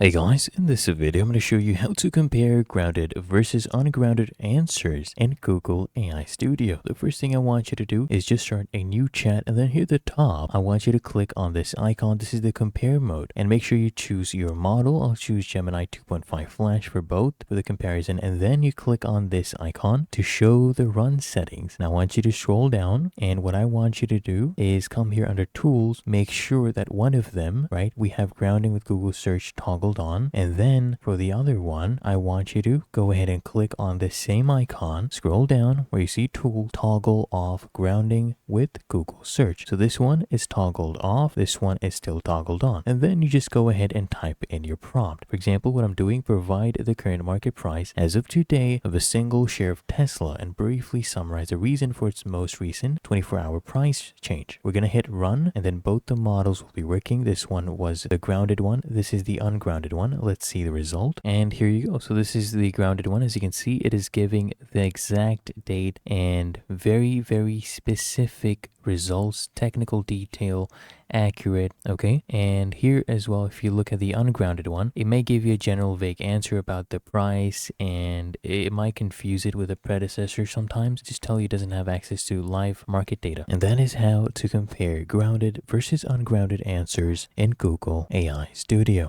Hey guys, in this video I'm going to show you how to compare grounded versus ungrounded answers in Google AI Studio. The first thing I want you to do is just start a new chat, and then here at the top I want you to click on this icon. This is the compare mode, and make sure you choose your model. I'll choose Gemini 2.5 Flash for both for the comparison, and then you click on this icon to show the run settings. Now I want you to scroll down, and what I want you to do is come here under tools, make sure that one of them, right, we have grounding with Google search toggled on, and then for the other one I want you to go ahead and click on the same icon, scroll down where you see tool, toggle off grounding with Google search. So this one is toggled off, this one is still toggled on, and then you just go ahead and type in your prompt. For example, what I'm doing, provide the current market price as of today of a single share of Tesla and briefly summarize the reason for its most recent 24-hour price change. We're gonna hit run, and then both the models will be working. This one was the grounded one, this is the ungrounded one. Let's see the result, and here you go. So this is the grounded one. As you can see, it is giving the exact date and very specific results, technical detail, accurate. Okay, and here as well, if you look at the ungrounded one, it may give you a general vague answer about the price, and it might confuse it with a predecessor sometimes, just tell you it doesn't have access to live market data. And that is how to compare grounded versus ungrounded answers in Google AI Studio.